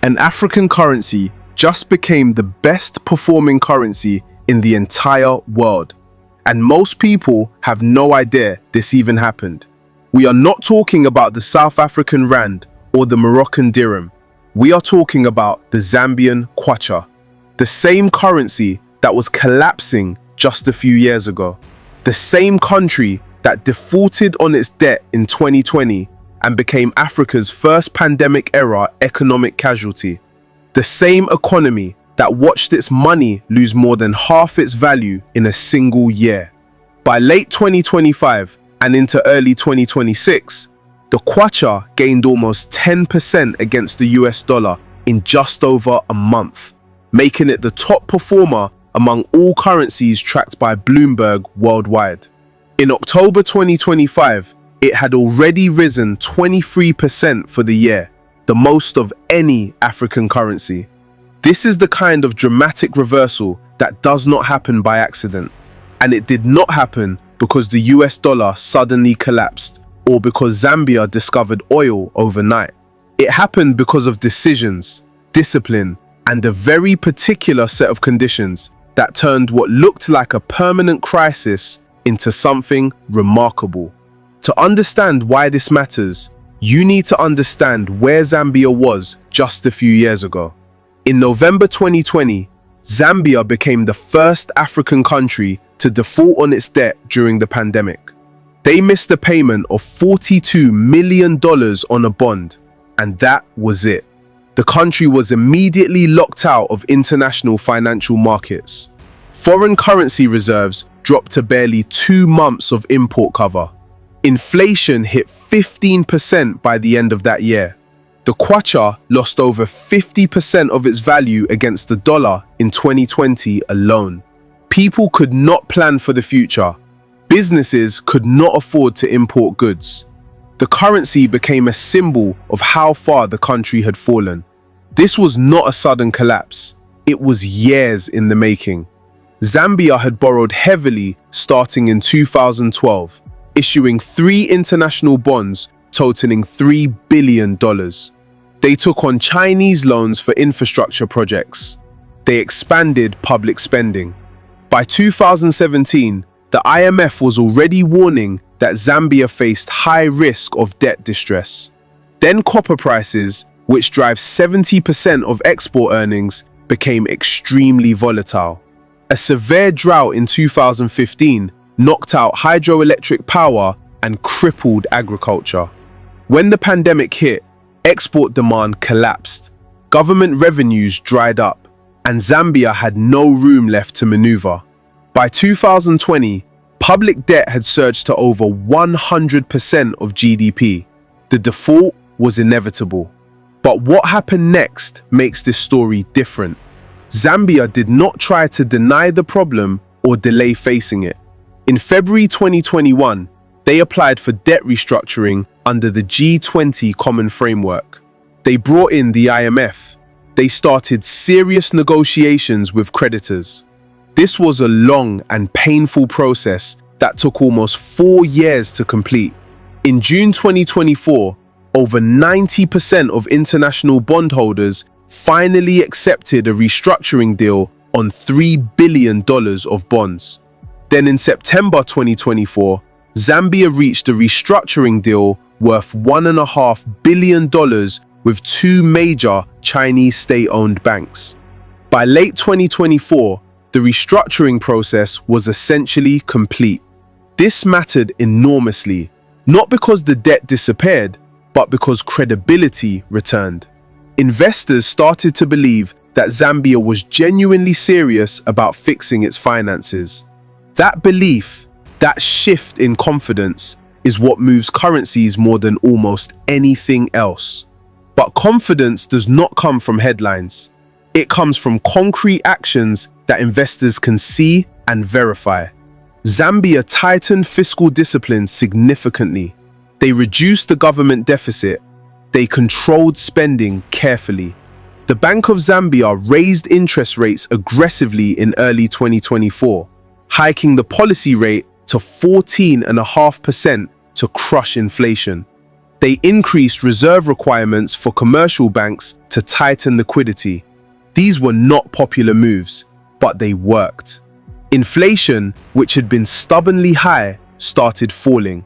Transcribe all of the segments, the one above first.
An African currency just became the best performing currency in the entire world. And most people have no idea this even happened. We are not talking about the South African rand or the Moroccan dirham. We are talking about the Zambian Kwacha, the same currency that was collapsing just a few years ago. The same country that defaulted on its debt in 2020 and became Africa's first pandemic-era economic casualty. The same economy that watched its money lose more than half its value in a single year. By late 2025 and into early 2026, the Kwacha gained almost 10% against the US dollar in just over a month, making it the top performer among all currencies tracked by Bloomberg worldwide. In October 2025, it had already risen 23% for the year, the most of any African currency. This is the kind of dramatic reversal that does not happen by accident. And it did not happen because the US dollar suddenly collapsed or because Zambia discovered oil overnight. It happened because of decisions, discipline, and a very particular set of conditions that turned what looked like a permanent crisis into something remarkable. To understand why this matters, you need to understand where Zambia was just a few years ago. In November 2020, Zambia became the first African country to default on its debt during the pandemic. They missed a payment of $42 million on a bond, and that was it. The country was immediately locked out of international financial markets. Foreign currency reserves dropped to barely 2 months of import cover. Inflation hit 15% by the end of that year. The Kwacha lost over 50% of its value against the dollar in 2020 alone. People could not plan for the future. Businesses could not afford to import goods. The currency became a symbol of how far the country had fallen. This was not a sudden collapse. It was years in the making. Zambia had borrowed heavily starting in 2012, issuing 3 international bonds totaling $3 billion. They took on Chinese loans for infrastructure projects. They expanded public spending. By 2017, the IMF was already warning that Zambia faced high risk of debt distress. Then copper prices, which drive 70% of export earnings, became extremely volatile. A severe drought in 2015 knocked out hydroelectric power and crippled agriculture. When the pandemic hit, export demand collapsed, government revenues dried up, and Zambia had no room left to maneuver. By 2020, public debt had surged to over 100% of GDP. The default was inevitable. But what happened next makes this story different. Zambia did not try to deny the problem or delay facing it. In February 2021, they applied for debt restructuring under the G20 Common Framework. They brought in the IMF. They started serious negotiations with creditors. This was a long and painful process that took almost 4 years to complete. In June 2024, over 90% of international bondholders finally accepted a restructuring deal on $3 billion of bonds. Then in September 2024, Zambia reached a restructuring deal worth $1.5 billion with 2 major Chinese state-owned banks. By late 2024, the restructuring process was essentially complete. This mattered enormously, not because the debt disappeared, but because credibility returned. Investors started to believe that Zambia was genuinely serious about fixing its finances. That belief, that shift in confidence, is what moves currencies more than almost anything else. But confidence does not come from headlines. It comes from concrete actions that investors can see and verify. Zambia tightened fiscal discipline significantly. They reduced the government deficit. They controlled spending carefully. The Bank of Zambia raised interest rates aggressively in early 2024, hiking the policy rate to 14.5% to crush inflation. They increased reserve requirements for commercial banks to tighten liquidity. These were not popular moves, but they worked. Inflation, which had been stubbornly high, started falling.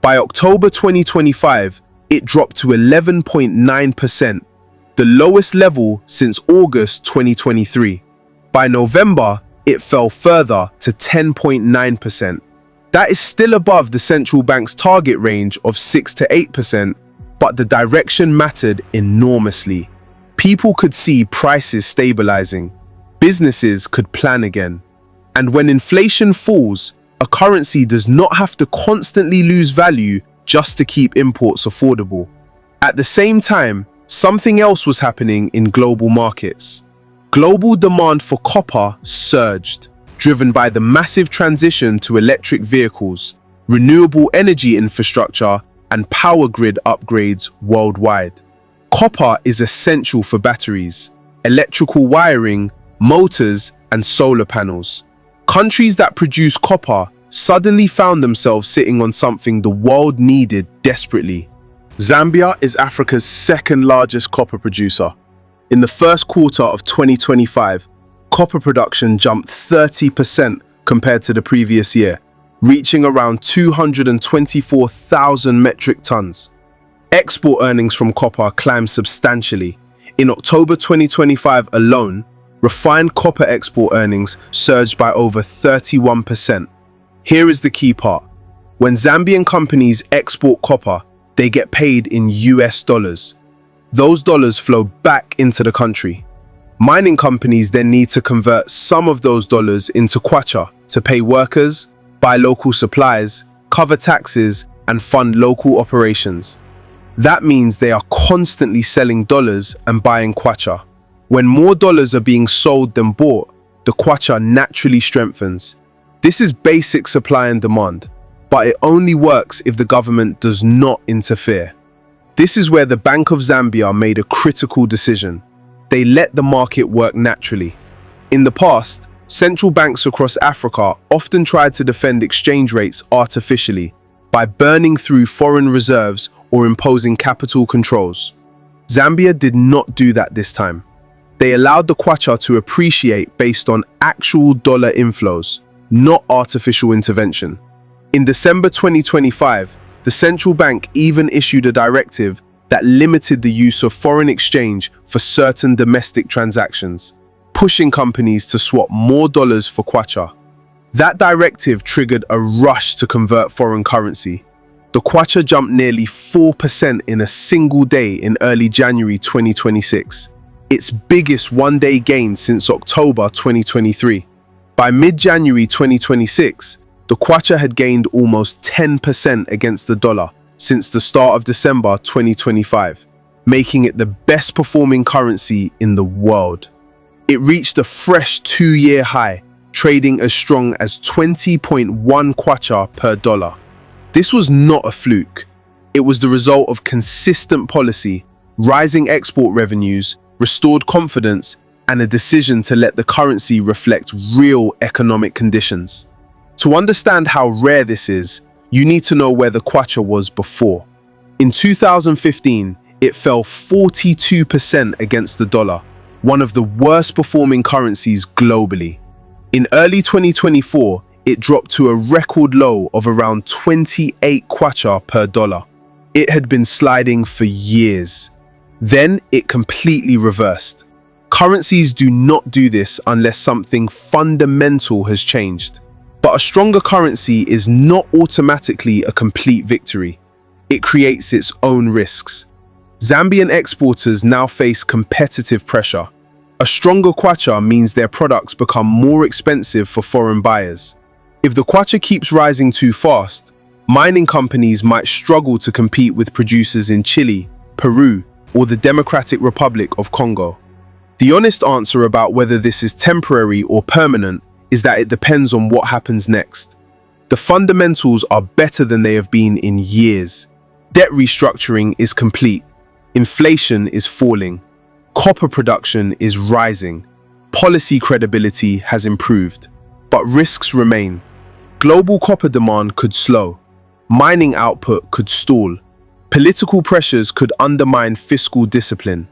By October 2025, it dropped to 11.9%, the lowest level since August 2023. By November, it fell further to 10.9%. That is still above the central bank's target range of 6 to 8%, but the direction mattered enormously. People could see prices stabilizing. Businesses could plan again. And when inflation falls, a currency does not have to constantly lose value just to keep imports affordable. At the same time, something else was happening in global markets. Global demand for copper surged, driven by the massive transition to electric vehicles, renewable energy infrastructure, and power grid upgrades worldwide. Copper is essential for batteries, electrical wiring, motors, and solar panels. Countries that produce copper suddenly found themselves sitting on something the world needed desperately. Zambia is Africa's second largest copper producer. In the first quarter of 2025, copper production jumped 30% compared to the previous year, reaching around 224,000 metric tons. Export earnings from copper climbed substantially. In October 2025 alone, refined copper export earnings surged by over 31%. Here is the key part. When Zambian companies export copper, they get paid in US dollars. Those dollars flow back into the country. Mining companies then need to convert some of those dollars into kwacha to pay workers, buy local supplies, cover taxes, and fund local operations. That means they are constantly selling dollars and buying kwacha. When more dollars are being sold than bought, the kwacha naturally strengthens. This is basic supply and demand, but it only works if the government does not interfere. This is where the Bank of Zambia made a critical decision. They let the market work naturally. In the past, central banks across Africa often tried to defend exchange rates artificially by burning through foreign reserves or imposing capital controls. Zambia did not do that this time. They allowed the kwacha to appreciate based on actual dollar inflows, not artificial intervention. In December 2025, the central bank even issued a directive that limited the use of foreign exchange for certain domestic transactions, pushing companies to swap more dollars for kwacha. That directive triggered a rush to convert foreign currency. The kwacha jumped nearly 4% in a single day in early January 2026, its biggest one-day gain since October 2023. By mid-January 2026, the kwacha had gained almost 10% against the dollar since the start of December 2025, making it the best performing currency in the world. It reached a fresh 2-year high, trading as strong as 20.1 kwacha per dollar. This was not a fluke. It was the result of consistent policy, rising export revenues, restored confidence, and a decision to let the currency reflect real economic conditions. To understand how rare this is, you need to know where the kwacha was before. In 2015, it fell 42% against the dollar, one of the worst performing currencies globally. In early 2024, it dropped to a record low of around 28 kwacha per dollar. It had been sliding for years. Then it completely reversed. Currencies do not do this unless something fundamental has changed. But a stronger currency is not automatically a complete victory. It creates its own risks. Zambian exporters now face competitive pressure. A stronger kwacha means their products become more expensive for foreign buyers. If the kwacha keeps rising too fast, mining companies might struggle to compete with producers in Chile, Peru, or the Democratic Republic of Congo. The honest answer about whether this is temporary or permanent is that it depends on what happens next. The fundamentals are better than they have been in years. Debt restructuring is complete. Inflation is falling. Copper production is rising. Policy credibility has improved. But risks remain. Global copper demand could slow. Mining output could stall. Political pressures could undermine fiscal discipline.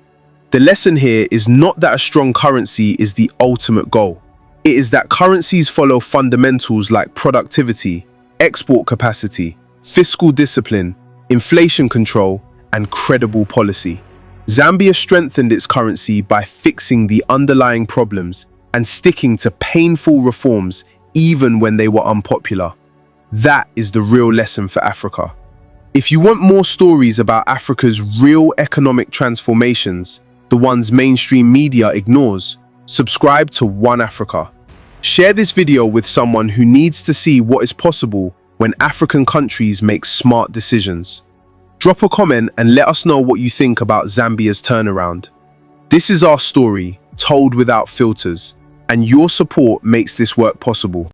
The lesson here is not that a strong currency is the ultimate goal. It is that currencies follow fundamentals like productivity, export capacity, fiscal discipline, inflation control, and credible policy. Zambia strengthened its currency by fixing the underlying problems and sticking to painful reforms even when they were unpopular. That is the real lesson for Africa. If you want more stories about Africa's real economic transformations, the ones mainstream media ignores, subscribe to One Africa. Share this video with someone who needs to see what is possible when African countries make smart decisions. Drop a comment and let us know what you think about Zambia's turnaround. This is our story, told without filters, and your support makes this work possible.